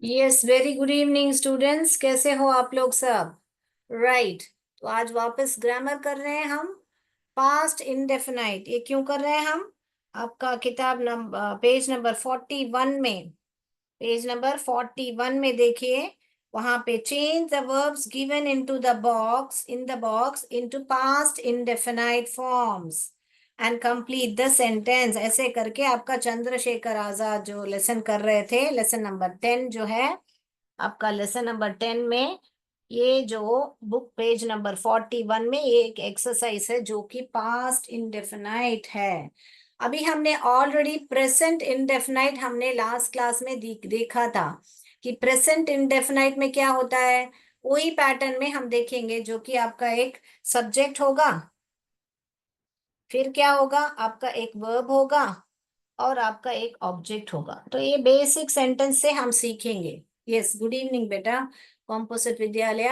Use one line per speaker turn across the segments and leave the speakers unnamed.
Yes, very good evening students. कैसे हो आप लोग सब? राइट। तो आज वापस ग्रामर कर रहे हैं हम। पास्ट इंडेफिनाइट, ये क्यों कर रहे हैं हम? आपका किताब नंबर पेज नंबर 41 में, पेज नंबर 41 में देखिए। वहां पे change the verbs given into the box in the box into past indefinite forms and complete the sentence, ऐसे करके आपका चंद्रशेखर आजाद जो लेसन कर रहे थे, लेसन नंबर 10 जो है आपका, लेसन नंबर 10 में ये जो बुक पेज नंबर 41 में ये एक एक्सरसाइज है जो कि पास्ट इंडेफिनाइट है। अभी हमने ऑलरेडी प्रेजेंट इंडेफिनाइट हमने लास्ट क्लास में देखा था कि प्रेजेंट इंडेफिनाइट में क्या होता है। वही पैटर्न में हम देखेंगे, जो कि आपका एक सब्जेक्ट होगा, फिर क्या होगा, आपका एक वर्ब होगा और आपका एक ऑब्जेक्ट होगा। तो ये बेसिक सेंटेंस से हम सीखेंगे। यस, गुड इवनिंग बेटा। कॉम्पोजिट विद्यालय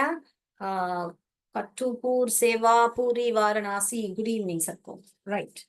कठुपुर सेवापुरी वाराणसी, गुड इवनिंग सबको। राइट।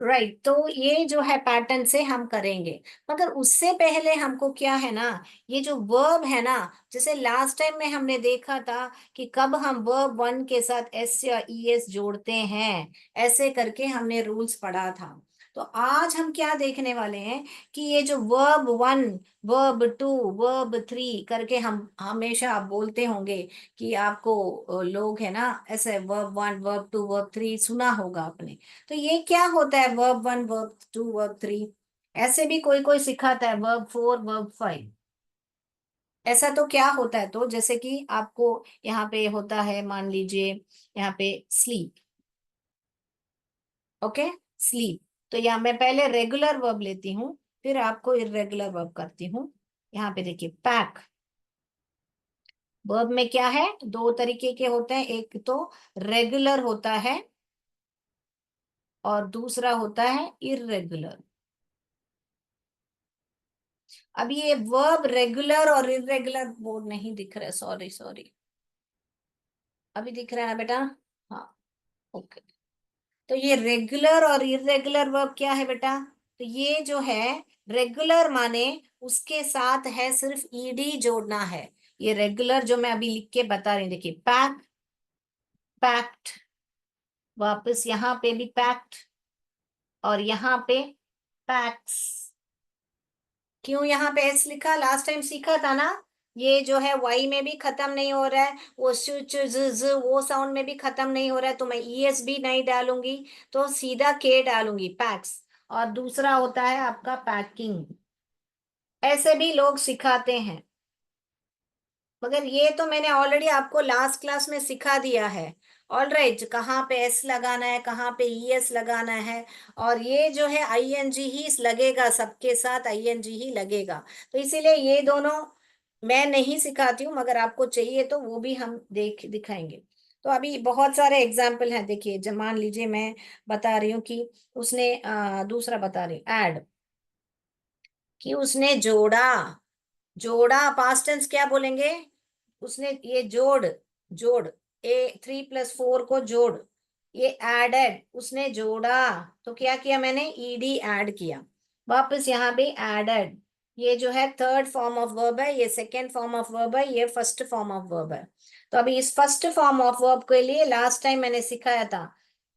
राइट, तो ये जो है पैटर्न से हम करेंगे। मगर उससे पहले हमको क्या है ना, ये जो वर्ब है ना, जैसे लास्ट टाइम में हमने देखा था कि कब हम वर्ब वन के साथ एस या ई एस जोड़ते हैं, ऐसे करके हमने रूल्स पढ़ा था। तो आज हम क्या देखने वाले हैं कि ये जो verb one, verb two, verb three करके हम हमेशा आप बोलते होंगे कि आपको लोग है ना ऐसे verb one, verb two, verb three सुना होगा आपने। तो ये क्या होता है verb one, verb two, verb three? ऐसे भी कोई कोई सिखाता है वर्ब फोर, वर्ब फाइव। ऐसा तो क्या होता है, तो जैसे कि आपको यहाँ पे होता है, मान लीजिए यहाँ पे स्लीप। Okay, sleep. तो यहाँ मैं पहले रेगुलर वर्ब लेती हूँ, फिर आपको इरेगुलर वर्ब करती हूँ। यहाँ पे देखिए पैक। वर्ब में क्या है, दो तरीके के होते हैं, एक तो रेगुलर होता है और दूसरा होता है इरेगुलर। अब ये वर्ब रेगुलर और इरेगुलर बोर्ड नहीं दिख रहा, सॉरी सॉरी। अभी दिख रहा है ना बेटा? हाँ, ओके। तो ये रेगुलर और इरेगुलर वर्ब क्या है बेटा? तो ये जो है रेगुलर माने उसके साथ है सिर्फ ईडी जोड़ना है। ये रेगुलर जो मैं अभी लिख के बता रही हूँ, देखिए पैक, पैक्ड, वापस यहाँ पे भी पैक्ड और यहाँ पे पैक्स। क्यों यहाँ पे एस लिखा? लास्ट टाइम सीखा था ना, ये जो है वाई में भी खत्म नहीं हो रहा है, वो सु चु ज वो साउंड में भी खत्म नहीं हो रहा है, तो मैं ईएस भी नहीं डालूंगी, तो सीधा के डालूंगी, पैक्स। और दूसरा होता है आपका पैकिंग। ऐसे भी लोग सिखाते हैं, मगर ये तो मैंने ऑलरेडी आपको लास्ट क्लास में सिखा दिया है। ऑल राइट, कहाँ पे एस लगाना है, कहाँ पे ईएस लगाना है। और ये जो है आईएनजी ही लगेगा, सबके साथ आईएनजी ही लगेगा। तो इसीलिए ये दोनों मैं नहीं सिखाती हूँ, मगर आपको चाहिए तो वो भी हम दिखाएंगे। तो अभी बहुत सारे एग्जाम्पल हैं, देखिए मान लीजिए मैं बता रही हूँ कि उसने दूसरा बता रही हूँ, ऐड, कि उसने जोड़ा। जोड़ा पास्ट टेंस क्या बोलेंगे? उसने ये जोड़, जोड़, ए 3+4 को जोड़। ये एडेड, उसने जोड़ा। तो क्या किया मैंने? ईडी ऐड किया। वापस यहाँ पे एडेड, ये जो है थर्ड फॉर्म ऑफ वर्ब है, ये सेकेंड फॉर्म ऑफ वर्ब है, ये फर्स्ट फॉर्म ऑफ वर्ब है। तो अभी इस फर्स्ट फॉर्म ऑफ वर्ब के लिए लास्ट टाइम मैंने सिखाया था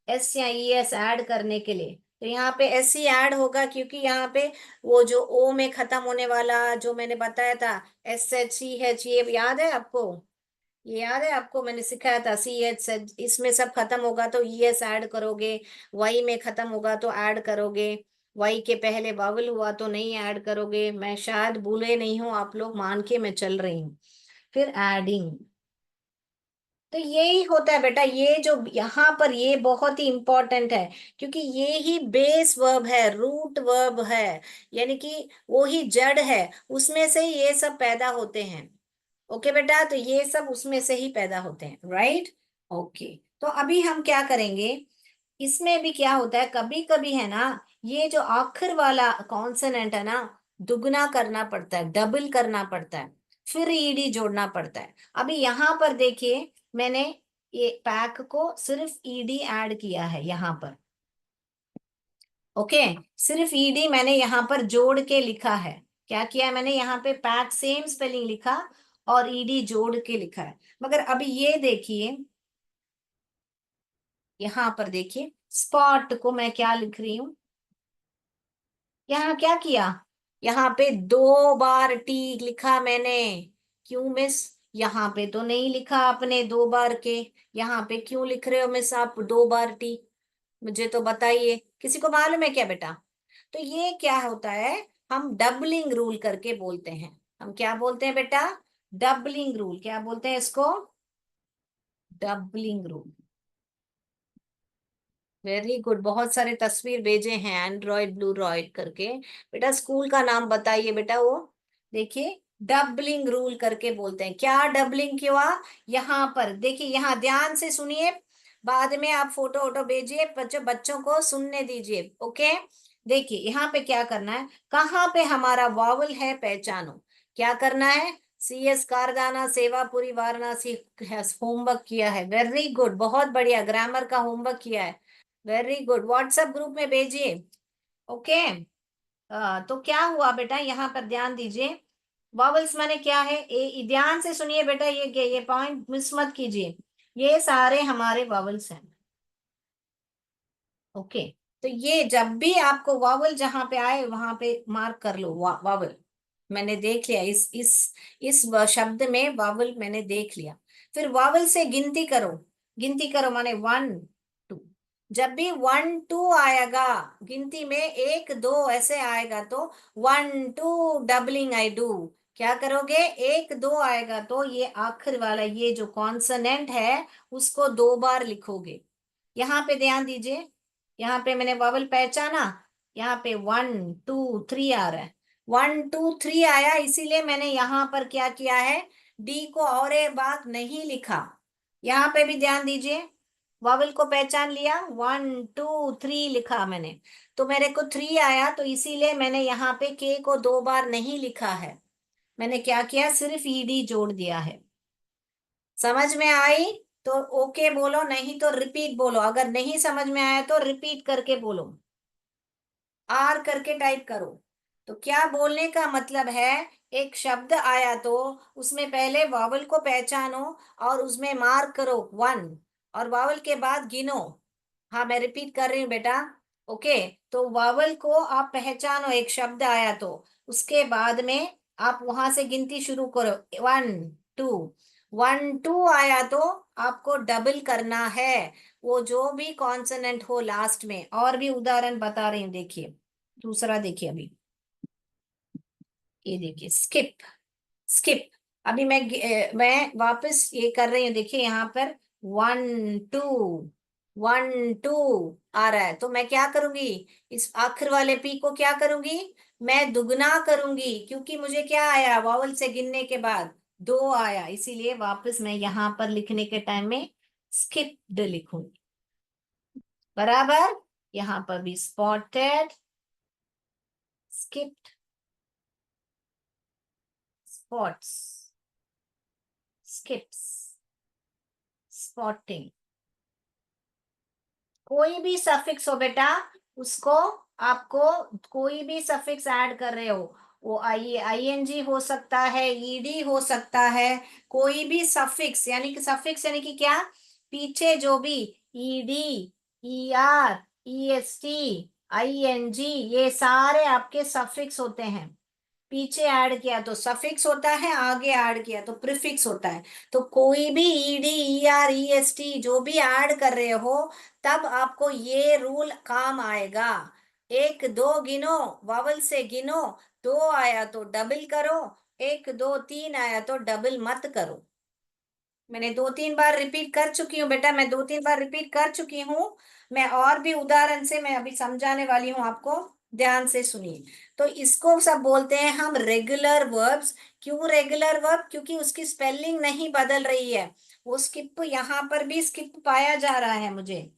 एस या ई एस ऐड करने के लिए। तो यहाँ पे एस ही ऐड होगा, क्योंकि यहाँ पे वो जो ओ में खत्म होने वाला जो मैंने बताया था, एस एच सी एच, ये याद है आपको? ये याद है आपको? मैंने सिखाया था सी एच, इसमें सब खत्म होगा तो ई एस ऐड करोगे। वाई में खत्म होगा तो ऐड करोगे। वाई के पहले वावल हुआ तो नहीं ऐड करोगे। मैं शायद भूले नहीं हूं, आप लोग मान के मैं चल रही हूँ। फिर एडिंग। तो यही होता है बेटा, ये जो यहाँ पर ये बहुत ही इंपॉर्टेंट है, क्योंकि ये ही बेस वर्ब है, रूट वर्ब है, यानी कि वो ही जड़ है, उसमें से ही ये सब पैदा होते हैं। ओके बेटा, तो ये सब उसमें से ही पैदा होते हैं, राइट? ओके। तो अभी हम क्या करेंगे, इसमें भी क्या होता है, कभी कभी है ना, ये जो आखिर वाला कॉन्सोनेंट है ना, दुगना करना पड़ता है, डबल करना पड़ता है, फिर ईडी जोड़ना पड़ता है। अभी यहाँ पर देखिए, मैंने ये पैक को सिर्फ ईडी ऐड किया है यहाँ पर। ओके, सिर्फ ईडी मैंने यहाँ पर जोड़ के लिखा है। क्या किया है मैंने यहाँ पे पैक सेम स्पेलिंग लिखा और ईडी जोड़ के लिखा है। मगर अभी ये देखिए, यहाँ पर देखिए स्पॉट को मैं क्या लिख रही हूँ, यहाँ क्या किया, यहाँ पे 2 बार टी लिखा मैंने। क्यों मिस? यहाँ पे तो नहीं लिखा आपने 2 बार के, यहाँ पे क्यों लिख रहे हो मिस आप 2 बार टी? मुझे तो बताइए, किसी को मालूम है क्या बेटा? तो ये क्या होता है, हम डबलिंग रूल करके बोलते हैं। हम क्या बोलते हैं बेटा? Doubling rule. क्या बोलते हैं इसको? Doubling rule. वेरी गुड, बहुत सारे तस्वीर भेजे हैं एंड्रॉइड ब्लू रॉइड करके। बेटा स्कूल का नाम बताइए बेटा वो। देखिए डबलिंग रूल करके बोलते हैं। क्या डबलिंग क्यों? यहाँ पर देखिए, यहाँ ध्यान से सुनिए, बाद में आप फोटो वोटो भेजिए, बच्चों बच्चों को सुनने दीजिए, ओके। देखिए यहाँ पे क्या करना है, कहाँ पे हमारा वावल है पहचानो। क्या करना है? CS कारदाना सेवापुरी वाराणसी होमवर्क किया है, वेरी गुड, बहुत बढ़िया, ग्रामर का होमवर्क किया है, वेरी गुड, व्हाट्सएप ग्रुप में भेजिए, ओके। तो क्या हुआ बेटा, यहाँ पर ध्यान दीजिए, वॉवल्स माने क्या है, ध्यान से सुनिए बेटा, ये पॉइंट मिस मत कीजिए। ये सारे हमारे वॉवल्स हैं, ओके। तो ये जब भी आपको वावल जहां पे आए वहां पे मार्क कर लो, वावल। मैंने देख लिया शब्द में वावल मैंने देख लिया। फिर वावल से गिनती करो। गिनती करो माने 1 2। जब भी 1 2 आएगा गिनती में, 1 2 ऐसे आएगा तो 1 2 डबलिंग आई डू। क्या करोगे? 1 2 आएगा तो ये आखिर वाला ये जो कॉन्सोनेंट है उसको 2 बार लिखोगे। यहाँ पे ध्यान दीजिए, यहाँ पे मैंने वॉवल पहचाना, यहाँ पे 1 2 3 आ रहा है, 1 2 3 आया, इसीलिए मैंने यहाँ पर क्या किया है, डी को और एक बात नहीं लिखा। यहाँ पे भी ध्यान दीजिए, वॉवल को पहचान लिया, 1 2 3 लिखा मैंने, तो मेरे को 3 आया, तो इसीलिए मैंने यहाँ पे के को 2 बार नहीं लिखा है। मैंने क्या किया, सिर्फ ईडी जोड़ दिया है। समझ में आई तो ओके बोलो, नहीं तो रिपीट बोलो, अगर नहीं समझ में आया तो रिपीट करके बोलो, आर करके टाइप करो। तो क्या बोलने का मतलब है, एक शब्द आया तो उसमें पहले वावल को पहचानो और उसमें मार्क करो 1, और वावल के बाद गिनो। हाँ मैं रिपीट कर रही हूँ बेटा, ओके। तो वावल को आप पहचानो, एक शब्द आया तो उसके बाद में आप वहां से गिनती शुरू करो, 1 2। 1 2 आया तो आपको डबल करना है, वो जो भी कॉन्सोनेंट हो लास्ट में। और भी उदाहरण बता रही हूँ, देखिए दूसरा देखिए अभी, ये देखिए स्किप। स्किप, अभी मैं वापस ये कर रही हूँ, देखिए यहाँ पर 1 2 1 2 आ रहा है, तो मैं क्या करूंगी, इस आखिर वाले पी को क्या करूंगी, मैं दुगना करूंगी, क्योंकि मुझे क्या आया, वावल से गिनने के बाद 2 आया, इसीलिए वापस मैं यहाँ पर लिखने के टाइम में स्किप्ड लिखूंगी, बराबर। यहाँ पर भी spotted, skipped, spots, skips, spotting. कोई भी सफिक्स हो बेटा, उसको आपको कोई भी सफिक्स ऐड कर रहे हो, वो आईएनजी हो सकता है, ईडी हो सकता है, कोई भी सफिक्स, यानी कि सफिक्स यानी कि क्या, पीछे जो भी ईडी, ईआर, ईएसटी, आईएनजी, ये सारे आपके सफिक्स होते हैं। पीछे ऐड किया तो सफिक्स होता है, आगे ऐड किया तो प्रीफिक्स होता है। तो कोई भी ईडी, ईआर, ईएसटी जो भी ऐड कर रहे हो, तब आपको ये रूल काम आएगा। 1 2 गिनो, वावल से गिनो, 2 आया तो डबल करो, 1 2 3 आया तो डबल मत करो। मैंने 2 3 बार रिपीट कर चुकी हूँ बेटा, मैं 2 3 बार रिपीट कर चुकी हूँ। मैं और भी उदाहरण से मैं अभी समझाने वाली हूँ आपको, ध्यान से सुनिए। तो इसको सब बोलते हैं हम रेगुलर वर्ब्स। क्यों रेगुलर वर्ब? क्योंकि उसकी स्पेलिंग नहीं बदल रही है। वो स्किप, यहाँ पर भी स्किप पाया जा रहा है मुझे,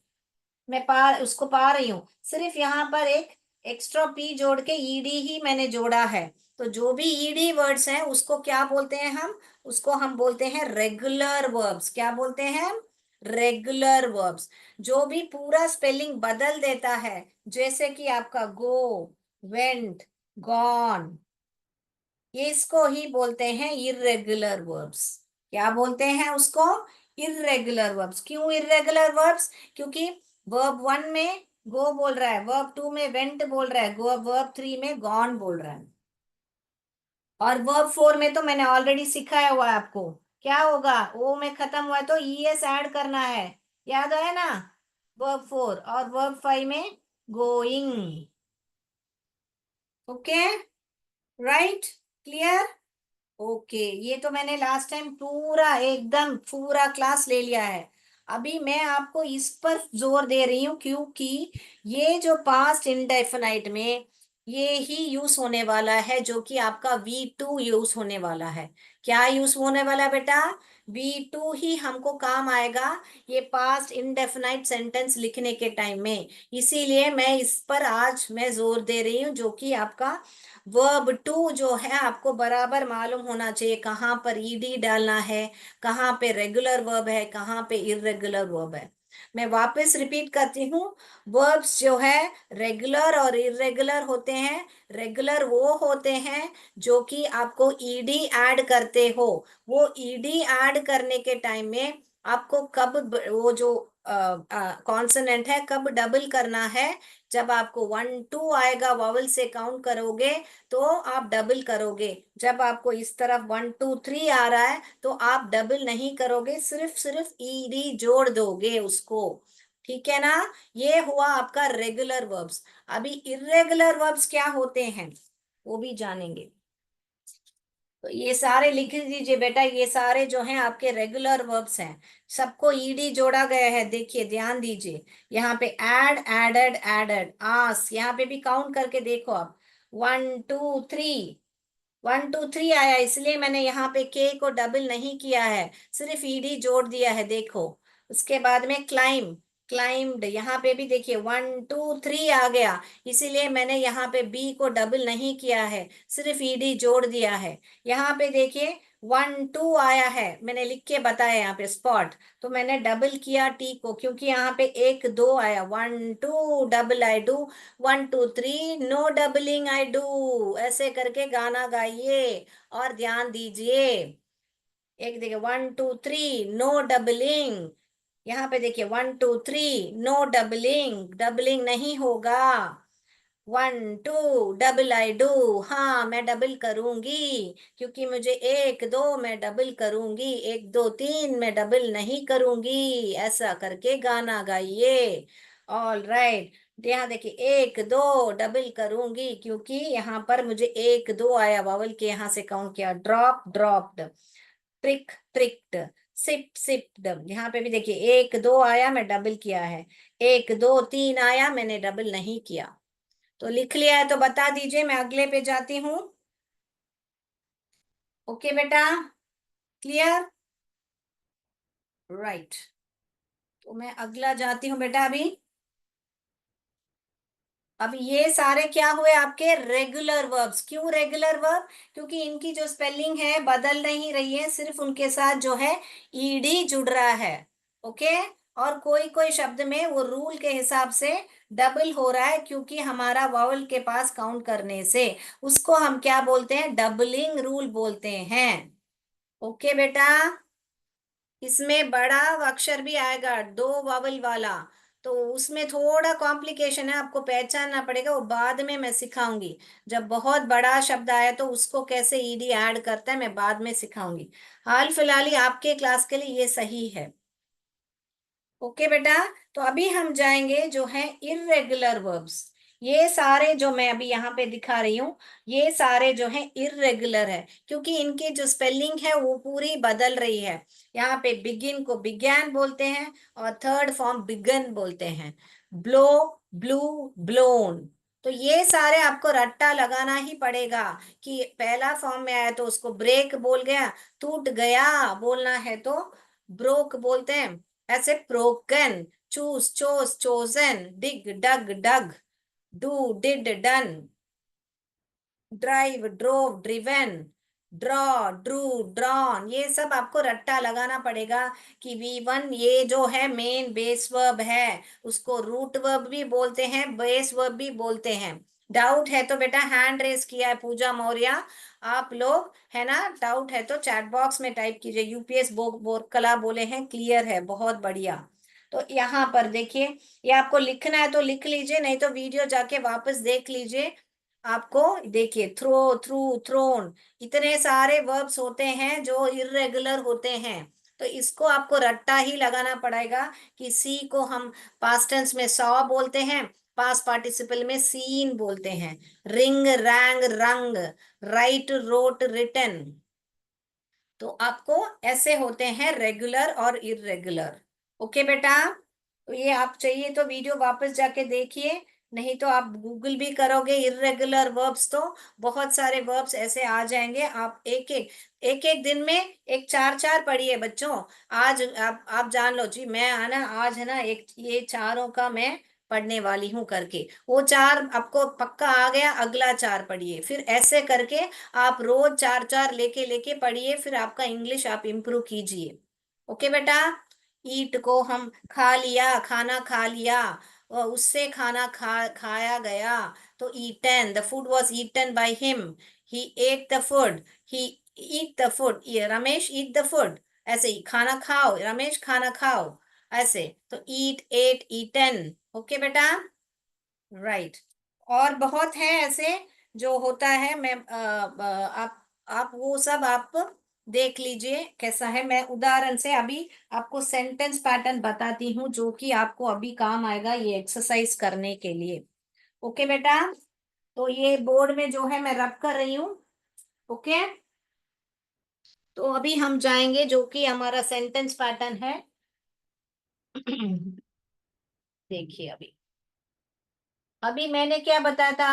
मैं उसको पा रही हूँ, सिर्फ यहाँ पर एक एक्स्ट्रा पी जोड़ के ईडी ही मैंने जोड़ा है। तो जो भी ईडी वर्ड्स हैं उसको क्या बोलते हैं हम? उसको हम बोलते हैं रेगुलर वर्ब्स। क्या बोलते हैं हम? Regular verbs. जो भी पूरा स्पेलिंग बदल देता है, जैसे कि आपका गो, वेंट, गॉन, ये इसको ही बोलते हैं इर्रेगुलर वर्ब्स। क्या बोलते हैं उसको? Irregular verbs. क्यों इर्रेगुलर वर्ब्स? क्योंकि वर्ब वन में गो बोल रहा है, वर्ब टू में वेंट बोल रहा है, वर्ब थ्री में गॉन बोल रहा है, और वर्ब फोर में तो मैंने ऑलरेडी सिखाया हुआ है आपको। क्या होगा? ओ में खत्म हुआ है तो ईएस ऐड करना है। याद है ना? Verb four. और वर्ब फाइव में going. Okay, right, clear. Okay, ये तो मैंने लास्ट टाइम पूरा एकदम पूरा क्लास ले लिया है। अभी मैं आपको इस पर जोर दे रही हूँ क्योंकि ये जो पास्ट इंडेफिनाइट में ये ही यूज होने वाला है, जो कि आपका V2 यूज होने वाला है। क्या यूज होने वाला है बेटा? V2 ही हमको काम आएगा ये पास्ट इंडेफिनाइट सेंटेंस लिखने के टाइम में। इसीलिए मैं इस पर आज मैं जोर दे रही हूँ, जो कि आपका वर्ब टू जो है आपको बराबर मालूम होना चाहिए कहाँ पर ईडी डालना है, कहाँ पे रेगुलर वर्ब है, कहाँ पे इर्रेगुलर वर्ब है। मैं वापस रिपीट करती हूँ। वर्ब्स जो है रेगुलर और इर्रेगुलर होते हैं। रेगुलर वो होते हैं जो कि आपको ईडी ऐड करते हो। वो ईडी ऐड करने के टाइम में आपको कब वो जो कॉन्सोनेंट है कब डबल करना है। जब आपको वन टू आएगा वावल से काउंट करोगे तो आप डबल करोगे। जब आपको इस तरफ वन टू थ्री आ रहा है तो आप डबल नहीं करोगे, सिर्फ सिर्फ ईडी जोड़ दोगे उसको। ठीक है ना? ये हुआ आपका रेगुलर वर्ब्स। अभी इर्रेगुलर वर्ब्स क्या होते हैं वो भी जानेंगे। तो ये सारे लिख दीजिए बेटा, ये सारे जो हैं आपके रेगुलर वर्ब्स हैं। सबको ईडी जोड़ा गया है, देखिए ध्यान दीजिए। यहाँ पे एड, एडेड, एडेड, आस, यहाँ पे भी काउंट करके देखो आप। One two three, one two three आया, इसलिए मैंने यहाँ पे के को डबल नहीं किया है, सिर्फ ईडी जोड़ दिया है, देखो। उसके बाद में क्लाइम, क्लाइम्ड, यहाँ पे भी देखिए वन टू थ्री आ गया, इसीलिए मैंने यहाँ पे बी को डबल नहीं किया है, सिर्फ ईडी जोड़ दिया है। यहाँ पे देखिए वन टू आया है, मैंने लिख के बताया यहाँ पे स्पॉट, तो मैंने डबल किया टी को, क्योंकि यहाँ पे एक दो आया, one two double I do, one two three no doubling I do, ऐसे करके गाना गाइए और ध्यान दीजिए। एक देखिए one two three no doubling, यहाँ पे देखिए one two three no doubling, doubling नहीं होगा। One two double I do, हाँ मैं डबल करूंगी, क्योंकि मुझे एक दो मैं डबल करूंगी, एक दो तीन मैं डबल नहीं करूंगी, ऐसा करके गाना गाइए। ऑल राइट, यहाँ देखिए एक दो डबल करूंगी, क्योंकि यहाँ पर मुझे एक दो आया, वावल के यहाँ से काउंट किया। Drop, dropped, trick, tricked, sip, sipped, यहाँ पे भी देखिए एक दो आया, मैं डबल किया है। एक दो तीन आया, मैंने डबल नहीं किया। तो लिख लिया है तो बता दीजिए, मैं अगले पे जाती हूँ। ओके बेटा, क्लियर, राइट। तो मैं अगला जाती हूँ बेटा अभी। अब ये सारे क्या हुए आपके रेगुलर वर्ब्स। क्यों रेगुलर वर्ब? क्योंकि इनकी जो स्पेलिंग है बदल नहीं रही है, सिर्फ उनके साथ जो है ईडी जुड़ रहा है। ओके, और कोई कोई शब्द में वो रूल के हिसाब से डबल हो रहा है, क्योंकि हमारा वावल के पास काउंट करने से उसको हम क्या बोलते हैं? डबलिंग रूल बोलते हैं। ओके बेटा, इसमें बड़ा अक्षर भी आएगा, दो वावल वाला, तो उसमें थोड़ा कॉम्प्लिकेशन है, आपको पहचानना पड़ेगा, वो बाद में मैं सिखाऊंगी। जब बहुत बड़ा शब्द आया तो उसको कैसे ईडी ऐड करता है मैं बाद में सिखाऊंगी। हाल फिलहाल ही आपके क्लास के लिए ये सही है। ओके बेटा, तो अभी हम जाएंगे जो है इर्रेगुलर वर्ब्स। ये सारे जो मैं अभी यहाँ पे दिखा रही हूँ, ये सारे जो है इर्रेगुलर है, क्योंकि इनकी जो स्पेलिंग है वो पूरी बदल रही है। यहाँ पे बिगिन को बिगैन बोलते हैं और थर्ड फॉर्म बिगन बोलते हैं। ब्लो, ब्लू, ब्लोन, तो ये सारे आपको रट्टा लगाना ही पड़ेगा कि पहला फॉर्म में आया तो उसको ब्रेक बोल गया, टूट गया बोलना है तो ब्रोक बोलते हैं। ऐसे broken, choose, chose, chosen, dig, dug, dug, do, did, done, drive, drove, driven, draw, drew, drawn, ये सब आपको रट्टा लगाना पड़ेगा कि V1 ये जो है मेन बेस वर्ब है, उसको रूट वर्ब भी बोलते हैं, बेस वर्ब भी बोलते हैं। डाउट है तो बेटा हैंड रेस किया है पूजा मौर्य, आप लोग है ना, डाउट है तो चैट बॉक्स में टाइप कीजिए। यूपीएस बोरकला बोले हैं, क्लियर है, बहुत बढ़िया। तो यहाँ पर देखिए, ये आपको लिखना है तो लिख लीजिए, नहीं तो वीडियो जाके वापस देख लीजिए। आपको देखिए, थ्रो, थ्रू, थ्रोन, इतने सारे वर्ब्स होते हैं जो इर्रेगुलर होते हैं। तो इसको आपको रट्टा ही लगाना पड़ेगा कि सी को हम पास्ट टेंस में सॉ बोलते हैं, पास्ट पार्टिसिपल में सीन बोलते हैं। रिंग, रैंग, रंग, राइट, रोट, रिटन। तो आपको ऐसे होते हैं रेगुलर और इरेगुलर। ओके बेटा, तो ये आप चाहिए तो वीडियो वापस जाके देखिए, नहीं तो आप गूगल भी करोगे इरेगुलर वर्ब्स तो बहुत सारे वर्ब्स ऐसे आ जाएंगे। आप एक एक दिन में एक चार चार पढ़िए बच्चों। आज आप जान लो जी, मैं है ना आज है ना एक ये चारों का मैं पढ़ने वाली हूं करके, वो चार आपको पक्का आ गया, अगला चार पढ़िए, फिर ऐसे करके आप रोज चार चार लेके लेके पढ़िए, फिर आपका इंग्लिश आप इम्प्रूव कीजिए। ओके बेटा। ईट को हम खा लिया, खाना खा लिया, और उससे खाया गया, तो eaten, the food was eaten by him, he ate the food, he eat the food, ये रमेश ईट द फूड, ऐसे ही खाना खाओ, रमेश खाना खाओ, ऐसे। तो ईट, एट, ईटन। ओके बेटा, राइट। और बहुत है ऐसे जो होता है, मैं आप वो सब आप देख लीजिए कैसा है। मैं उदाहरण से अभी आपको सेंटेंस पैटर्न बताती हूँ जो कि आपको अभी काम आएगा ये एक्सरसाइज करने के लिए। ओके बेटा, तो ये बोर्ड में जो है मैं रब कर रही हूँ। ओके, तो अभी हम जाएंगे जो कि हमारा सेंटेंस पैटर्न है। देखिए, अभी अभी मैंने क्या बताया था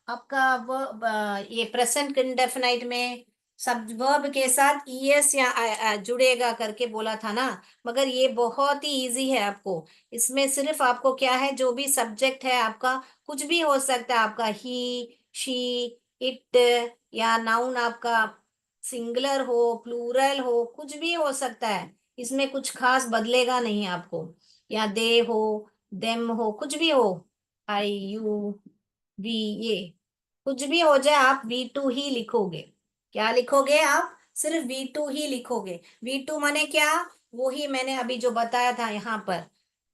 आपका ये प्रेजेंट इंडेफिनाइट में सब वर्ब के साथ ईएस या जुड़ेगा करके बोला था ना। मगर ये बहुत ही इजी है आपको। इसमें सिर्फ आपको क्या है, जो भी सब्जेक्ट है आपका, कुछ भी हो सकता है आपका, ही, शी, इट, या नाउन आपका सिंगुलर हो, प्लूरल हो, कुछ भी हो सकता है। इसमें कुछ खास बदलेगा नहीं आपको, या दे हो, देम हो, कुछ भी हो, आई, यू, वी, ये कुछ भी हो जाए, आप वी टू ही लिखोगे। क्या लिखोगे आप? सिर्फ वी टू ही लिखोगे। वी टू माने क्या? वो ही मैंने अभी जो बताया था यहाँ पर,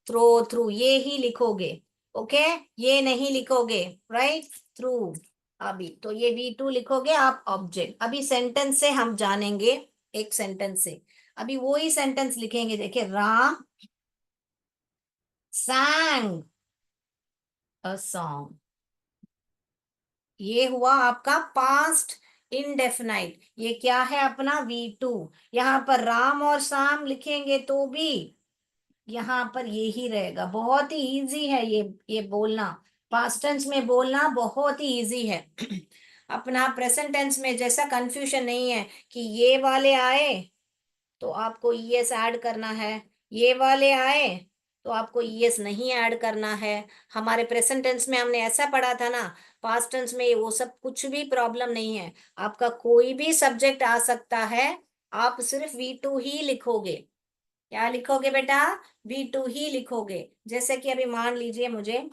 थ्रो, थ्रू, ये ही लिखोगे। ओके, ये नहीं लिखोगे, राइट, थ्रू। अभी तो ये वी टू लिखोगे आप ऑब्जेक्ट। अभी सेंटेंस से हम जानेंगे, एक सेंटेंस से अभी वो ही सेंटेंस लिखेंगे। देखिए, राम sang a song, ये हुआ आपका पास्ट इनडेफिनाइट। ये क्या है अपना वी टू। यहाँ पर राम और शाम लिखेंगे तो भी यहाँ पर ये ही रहेगा। बहुत ही इजी है ये बोलना, पास्ट टेंस में बोलना बहुत ही इजी है। अपना प्रेजेंट टेंस में जैसा कंफ्यूजन नहीं है कि ये वाले आए तो आपको ईएस ऐड करना है, ये वाले आए तो आपको ईएस नहीं ऐड करना है। हमारे प्रेजेंट टेंस में हमने ऐसा पढ़ा था ना, पास्ट टेंस में वो सब कुछ भी प्रॉब्लम नहीं है। आपका कोई भी सब्जेक्ट आ सकता है, आप सिर्फ वी टू ही लिखोगे। क्या लिखोगे बेटा? वी टू ही लिखोगे। जैसे कि अभी मान लीजिए मुझे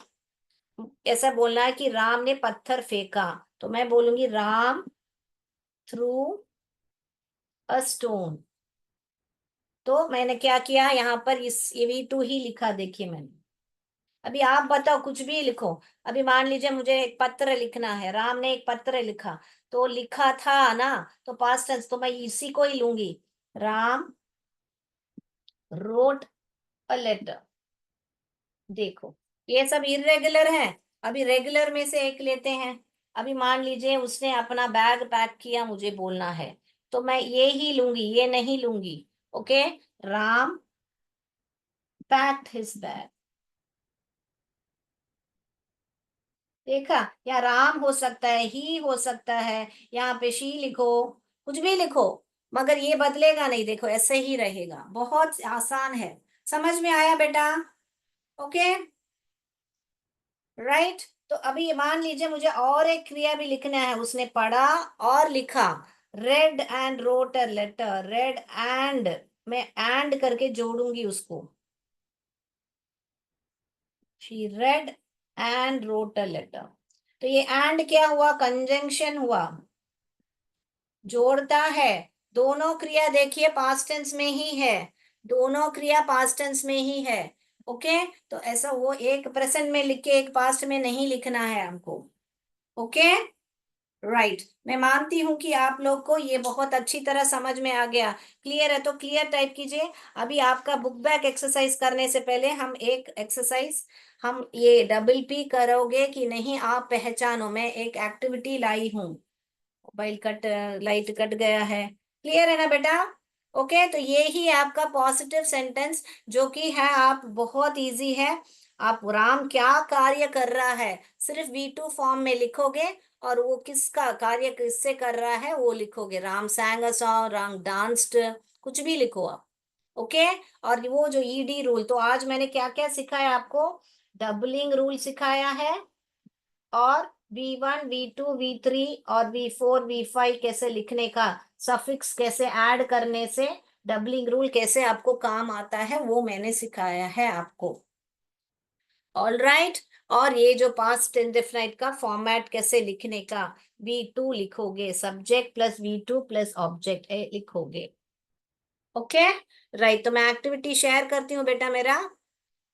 ऐसा बोलना है कि राम ने पत्थर फेंका, तो मैं बोलूंगी राम थ्रू अ स्टोन। तो मैंने क्या किया यहाँ पर, इस ये वी टू ही लिखा, देखिए मैंने। अभी आप बताओ, कुछ भी लिखो। अभी मान लीजिए मुझे एक पत्र लिखना है, राम ने एक पत्र लिखा, तो लिखा था ना, तो पास्ट टेंस, तो मैं इसी को ही लूंगी, राम रोट अ लेटर। देखो, ये सब इरेगुलर है। अभी रेगुलर में से एक लेते हैं। अभी मान लीजिए उसने अपना बैग पैक किया, मुझे बोलना है, तो मैं ये ही लूंगी, ये नहीं लूंगी। Okay, Ram packed his bag. देखा, या राम हो सकता है, ही हो सकता है, यहाँ पे शी लिखो, कुछ भी लिखो, मगर ये बदलेगा नहीं। देखो, ऐसे ही रहेगा, बहुत आसान है। समझ में आया बेटा? Okay, right. तो अभी मान लीजिए मुझे और एक क्रिया भी लिखना है, उसने पढ़ा और लिखा, read and wrote a letter, read and, मैं एंड करके जोड़ूंगी उसको, she read and wrote a letter. तो ये एंड क्या हुआ, कंजंक्शन हुआ, जोड़ता है। दोनों क्रिया देखिए पास्ट टेंस में ही है, दोनों क्रिया पास्ट टेंस में ही है। ओके, तो ऐसा वो एक प्रेजेंट में लिख के एक पास्ट में नहीं लिखना है हमको। Okay, right. मैं मानती हूं कि आप लोग को ये बहुत अच्छी तरह समझ में आ गया। क्लियर है तो क्लियर टाइप कीजिए। अभी आपका बुक बैक एक्सरसाइज करने से पहले हम एक एक्सरसाइज, हम ये डबल पी करोगे कि नहीं आप पहचानो। मैं एक एक्टिविटी लाई हूँ। मोबाइल कट, लाइट कट गया है। क्लियर है ना बेटा? ओके, तो ये ही आपका पॉजिटिव सेंटेंस जो कि है आप, बहुत इजी है। आप राम क्या कार्य कर रहा है सिर्फ V2 फॉर्म में लिखोगे, और वो किसका कार्य किससे कर रहा है वो लिखोगे। Ram sang a song, Ram danced, कुछ भी लिखो आप। ओके, और वो जो ईडी रूल, तो आज मैंने क्या क्या सिखाया आपको, डबलिंग रूल सिखाया है, और V1 V2 V3 और V4 V5 कैसे लिखने का, सफिक्स कैसे ऐड करने से डबलिंग रूल कैसे आपको काम आता है वो मैंने सिखाया है आपको। All right. और ये जो पास्ट इंडेफिनिट का फॉर्मेट कैसे लिखने का, V2 लिखोगे, सब्जेक्ट प्लस V2 प्लस ऑब्जेक्ट लिखोगे। Okay, right. तो मैं एक्टिविटी शेयर करती हूँ बेटा मेरा।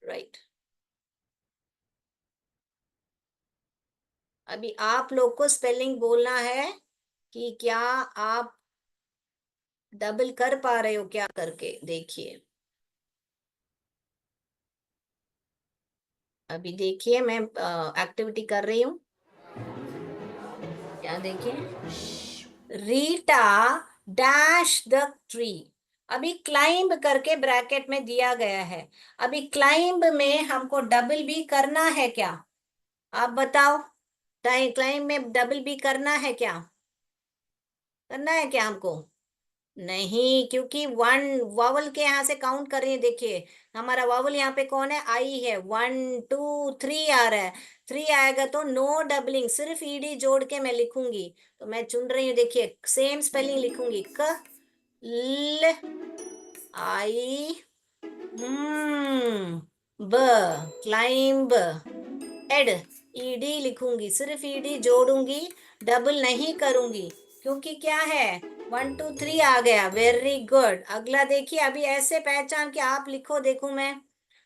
राइट, अभी आप लोग को स्पेलिंग बोलना है कि क्या आप डबल कर पा रहे हो क्या, करके देखिए। अभी देखिए मैं एक्टिविटी कर रही हूँ, क्या देखिए, रीटा डैश द ट्री। अभी क्लाइंब करके ब्रैकेट में दिया गया है। अभी क्लाइंब में हमको डबल बी करना है क्या, आप बताओ। क्लाइंब में डबल बी करना है क्या, करना है क्या हमको? नहीं, क्योंकि वन वावल के यहाँ से काउंट कर रही है। देखिए हमारा वावल यहाँ पे कौन है, आई है। 1 2 3 आ रहा है, 3 आएगा तो नो डबलिंग, सिर्फ ईडी जोड़ के मैं लिखूंगी। तो मैं चुन रही हूँ, देखिए सेम स्पेलिंग लिखूंगी, क ल आई ब, क्लाइंब, एड, ईडी लिखूंगी, सिर्फ ईडी जोड़ूंगी, डबल नहीं करूंगी। क्योंकि क्या है, 1 2 3 आ गया, वेरी गुड। अगला देखिए, अभी ऐसे पहचान के आप लिखो, देखूं मैं।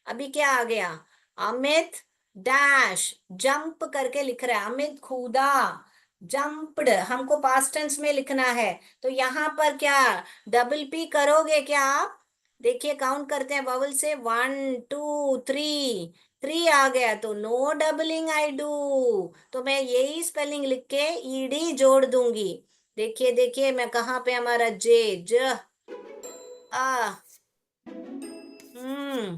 अभी क्या आ गया, अमित डैश जंप करके लिख रहा है, अमित कूदा, जंप्ड, हमको पास्ट टेंस में लिखना है। तो यहाँ पर क्या डबल पी करोगे क्या आप? देखिए काउंट करते हैं बबल से, 1 2 3, 3 आ गया तो नो डबलिंग आई डू। तो मैं यही स्पेलिंग लिख के ईडी जोड़ दूंगी। देखिए देखिए, मैं कहाँ पे, हमारा जे, ज, आ, हम्म,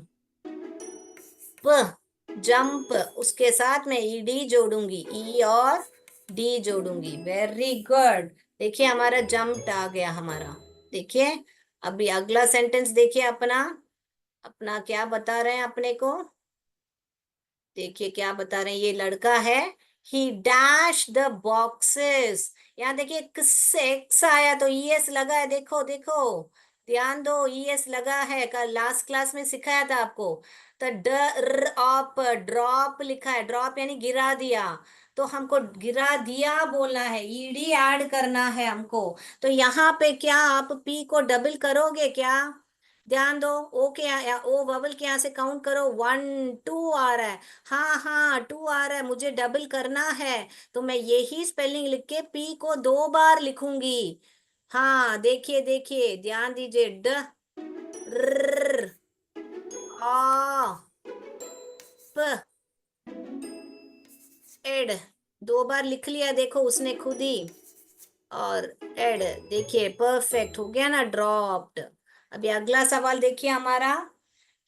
प, जंप, उसके साथ में ईडी जोड़ूंगी, ई और डी जोड़ूंगी। Very good. देखिए हमारा जंप्ड आ गया हमारा। देखिए अभी अगला सेंटेंस देखिए अपना, अपना क्या बता रहे हैं अपने को, देखिए क्या बता रहे हैं, ये लड़का है, ही डैश द बॉक्सेस। यहाँ देखिए किससे एक्स आया तो ईएस लगा है, देखो देखो, ध्यान दो, ईएस लगा है, कल लास्ट क्लास में सिखाया था आपको। तो ड्रॉप, ड्रॉप लिखा है, ड्रॉप यानी गिरा दिया, तो हमको गिरा दिया बोलना है, ईडी ऐड करना है हमको। तो यहाँ पे क्या आप पी को डबल करोगे क्या? ध्यान दो, ओ के या ओ बबल के यहाँ से काउंट करो, 1 2 आ रहा है। हाँ हाँ 2 आ रहा है, मुझे डबल करना है, तो मैं यही स्पेलिंग लिख के पी को 2 बार लिखूंगी। हाँ देखिए देखिए, ध्यान दीजिए, ड, र, आ, प, एड, 2 बार लिख लिया, देखो उसने खुद ही। और एड, देखिए परफेक्ट हो गया ना, ड्रॉप्ड। अभी अगला सवाल देखिए हमारा,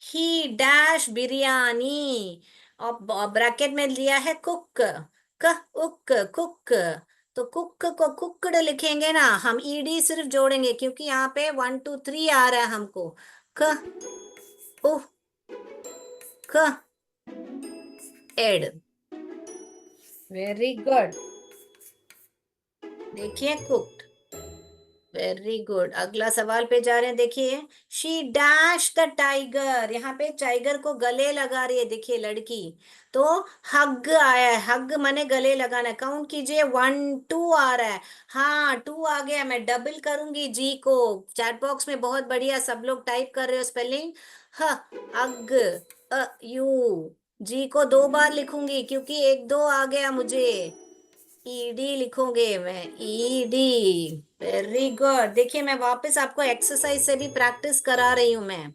ही डैश बिरयानी, और ब्रैकेट में लिया है कुक, क उक, कुक। तो कुक को कुकड लिखेंगे ना, हम ईडी सिर्फ जोड़ेंगे क्योंकि यहाँ पे 1 2 3 आ रहा है हमको, क उ, क, एड। Very good. देखिए कुक्ड, वेरी गुड। अगला सवाल पे जा रहे हैं, देखिए। शी डैश द टाइगर, यहाँ पे टाइगर को गले लगा रही है, देखिए लड़की। तो हग आया है, हग माने गले लगाना। काउंट कीजिए, 1 2 आ रहा है। हाँ 2 आ गया। मैं डबल करूंगी जी को। चैट बॉक्स में बहुत बढ़िया सब लोग टाइप कर रहे हो स्पेलिंग। ह अग यू। जी को 2 बार लिखूंगी क्योंकि 1 2 आ गया मुझे। ईडी लिखोगे, मैं ईडी। Very good. देखिए मैं वापस आपको एक्सरसाइज से भी प्रैक्टिस करा रही हूं मैं।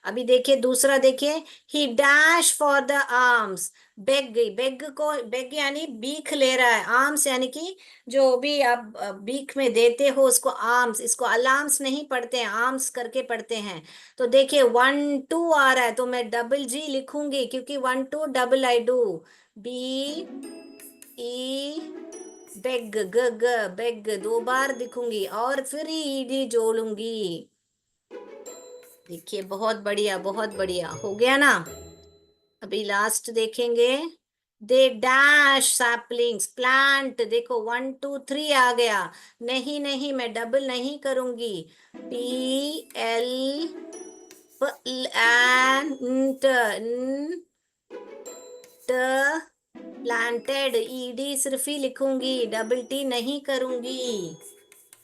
अभी देखिए दूसरा, देखिए। He dash for the arms. Beg गई, बेग को, बेग यानी भीख ले रहा है। आर्म्स यानी कि जो भी आप भीख में देते हो उसको आर्म्स। इसको अलार्म्स नहीं पढ़ते हैं, आर्म्स करके पढ़ते हैं। तो देखिए 1 2 आ रहा है, तो मैं डबल जी लिखूंगी क्योंकि 1 2 double I do. B E beg, ग ग बेग 2 बार दिखूंगी और फिर ईडी जोड़ूंगी। देखिए बहुत बढ़िया, बहुत बढ़िया हो गया ना। अभी लास्ट देखेंगे। They dash saplings plant. देखो 1 2 3 आ गया। नहीं नहीं, मैं डबल नहीं करूंगी। PL प्लांटेड, ईडी सिर्फ ही लिखूंगी, डबल टी नहीं करूंगी।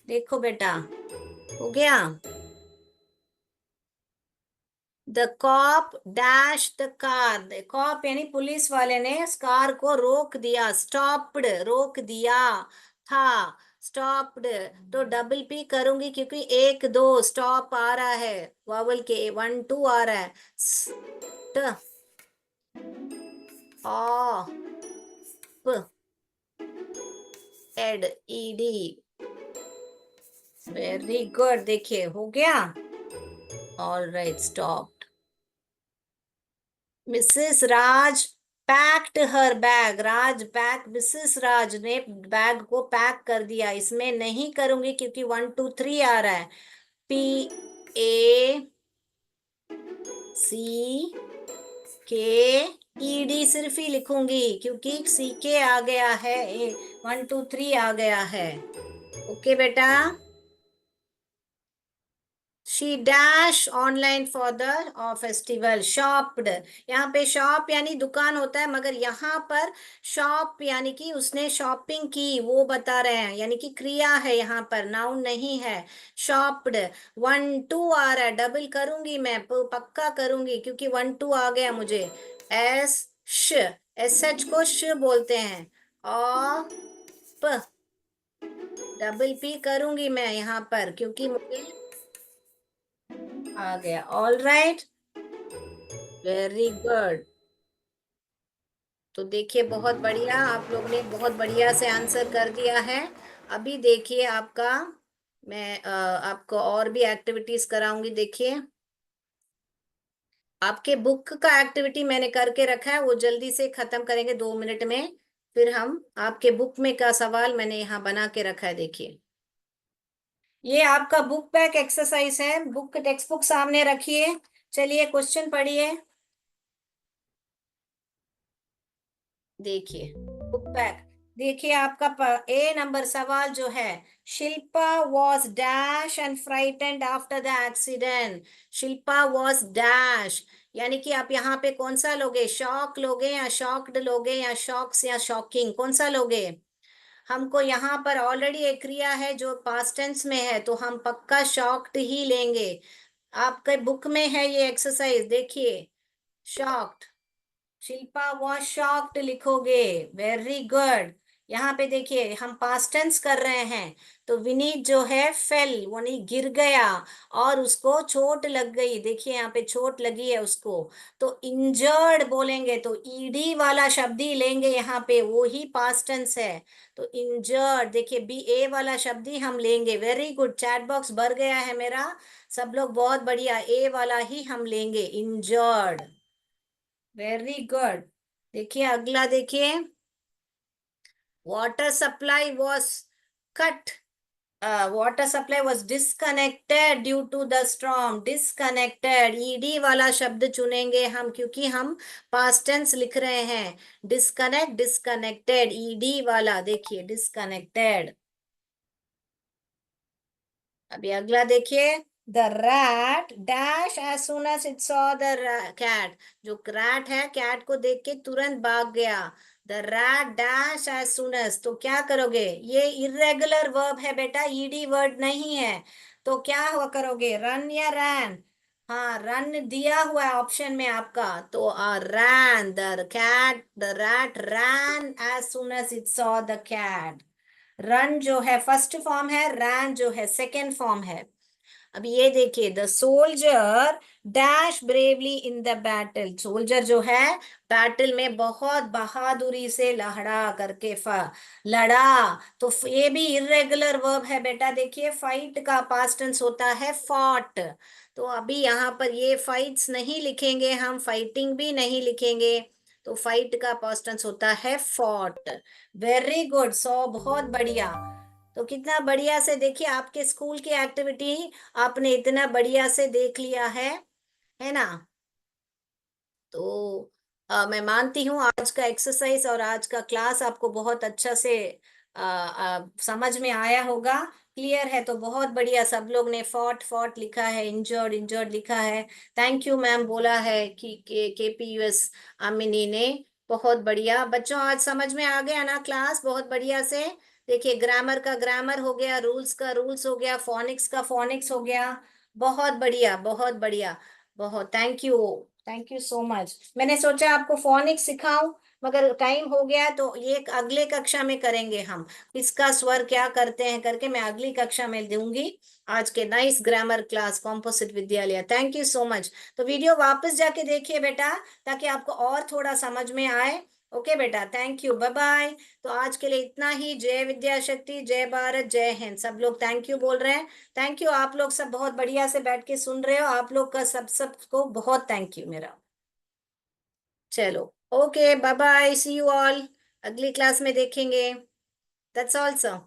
देखो बेटा, हो गया। The cop dash the car. Cop यानी पुलिस वाले ने इस कार को रोक दिया। स्टॉप्ड, रोक दिया था। स्टॉप्ड। तो डबल पी करूंगी क्योंकि 1 2 स्टॉप आ रहा है। वावल के 1 2 आ रहा है। स्ट of ed ED. Very good. देखिए हो गया। All right, stop. Mrs Raj packed her bag. Raj pack, Mrs Raj ने बैग को पैक कर दिया। इसमें नहीं करूंगी क्योंकि 1 2 3 आ रहा है। PACKED सिर्फ ही लिखूंगी क्योंकि CK आ गया है। 1 2 3 आ गया है। ओके बेटा। She dash online for the festival. शॉप्ड, यहाँ पे शॉप यानी दुकान होता है, मगर यहाँ पर शॉप यानी कि उसने शॉपिंग की वो बता रहे हैं, यानी कि क्रिया है, यहाँ पर नाउन नहीं है। शॉप्ड। 1 2 आ रहा है, डबल करूंगी मैं, पक्का करूंगी क्योंकि 1 2 आ गया मुझे। एस श, SH को श बोलते हैं। और प, डबल पी करूंगी मैं यहाँ पर क्योंकि मुझे आ गया। All right, very good. तो देखिए बहुत बढ़िया, आप लोग ने बहुत बढ़िया से आंसर कर दिया है। अभी देखिए आपका, मैं आपको और भी एक्टिविटीज कराऊंगी। देखिए आपके बुक का एक्टिविटी मैंने करके रखा है, वो जल्दी से खत्म करेंगे 2 मिनट में। फिर हम आपके बुक में का सवाल मैंने यहाँ बना के रखा है, देखिए। ये आपका बुक बैक एक्सरसाइज है। बुक, टेक्स्ट बुक सामने रखिए। चलिए क्वेश्चन पढ़िए। देखिए बुक बैक। देखिए आपका A नंबर सवाल जो है। Shilpa was dash and frightened after the accident. Shilpa was dash, यानी कि आप यहाँ पे कौन सा लोगे? शॉक लोगे या शॉक्ड लोगे या शॉक्स या शॉकिंग, कौन सा लोगे? हमको यहाँ पर ऑलरेडी एक क्रिया है जो पास्ट टेंस में है, तो हम पक्का शॉक्ड ही लेंगे। आपके बुक में है ये एक्सरसाइज, देखिए। शॉक्ड, शिल्पा वॉज शॉक्ड लिखोगे। Very good. यहाँ पे देखिए हम पास्ट टेंस कर रहे हैं। तो विनीत जो है फेल, वो नहीं गिर गया और उसको चोट लग गई। देखिए यहाँ पे चोट लगी है उसको। तो इंजर्ड बोलेंगे तो ईडी वाला शब्द ही लेंगे यहाँ पे, वो ही पास्ट टेंस है। तो इंजर्ड, देखिए BA वाला शब्द ही हम लेंगे। वेरी गुड, चैट बॉक्स भर गया है मेरा। सब लोग बहुत बढ़िया, A वाला ही हम लेंगे, इंजर्ड। Very good. देखिए अगला, देखिए। Water supply was cut, water supply was disconnected due to the storm. Disconnected, ED वाला शब्द चुनेंगे हम क्योंकि हम पास्ट टेंस लिख रहे हैं। डिसकनेक्ट, डिसकनेक्टेड, ईडी वाला, देखिए डिसकनेक्टेड। अभी अगला देखिए, the rat dash as soon as it saw the cat. जो रैट है कैट को देख के तुरंत भाग गया। The rat dash as soon as, तो क्या करोगे, ये इरेगुलर वर्ब है बेटा, ईडी वर्ड नहीं है। तो क्या हुआ करोगे, रन या रैन। हाँ रन दिया हुआ है ऑप्शन में आपका, तो ran, the cat, the rat ran as soon as it saw the cat. Run जो है फर्स्ट फॉर्म है, रैन जो है सेकेंड फॉर्म है। अब ये देखिए, the soldier dash bravely in the battle. Soldier जो है बैटल में बहुत बहादुरी से लड़ा करके लड़ा। तो ये भी इरेगुलर वर्ब है बेटा, देखिए फाइट का पास्ट टेंस होता है फॉट। तो अभी यहाँ पर ये फाइट्स नहीं लिखेंगे हम, फाइटिंग भी नहीं लिखेंगे, तो फाइट का पास्ट टेंस होता है फॉट। वेरी गुड, सो बहुत बढ़िया। तो कितना बढ़िया से देखिए, आपके स्कूल की एक्टिविटी आपने इतना बढ़िया से देख लिया है ना। तो मैं मानती हूँ आज का एक्सरसाइज और आज का क्लास आपको बहुत अच्छा से समझ में आया होगा, क्लियर है। तो बहुत बढ़िया, सब लोग ने फॉट फॉट लिखा है, इंजर्ड इंजर्ड लिखा है। थैंक यू मैम बोला है कि केपीयूएस अमिनी ने। बहुत बढ़िया बच्चों, आज समझ में आ गया ना क्लास, बहुत बढ़िया से। देखिए ग्रामर का ग्रामर हो गया, रूल्स का रूल्स हो गया, फोनिक्स का फोनिक्स हो गया। बहुत बढ़िया बहुत बढ़िया। बहुत थैंक यू सो मच। मैंने सोचा आपको फोनिक्स सिखाऊं, मगर टाइम हो गया, तो ये एक अगले कक्षा में करेंगे हम। इसका स्वर क्या करते हैं करके मैं अगली कक्षा में दूंगी। आज के नाइस ग्रामर क्लास कॉम्पोजिट विद्यालय, थैंक यू सो मच। तो वीडियो वापस जाके देखिए बेटा, ताकि आपको और थोड़ा समझ में आए। ओके बेटा, थैंक यू, बाय बाय। तो आज के लिए इतना ही। जय विद्या शक्ति, जय भारत, जय हिंद। सब लोग थैंक यू बोल रहे हैं। थैंक यू, आप लोग सब बहुत बढ़िया से बैठ के सुन रहे हो, आप लोग का सबको बहुत थैंक यू मेरा। चलो, okay bye bye, see you all. अगली क्लास में देखेंगे। That's all sir.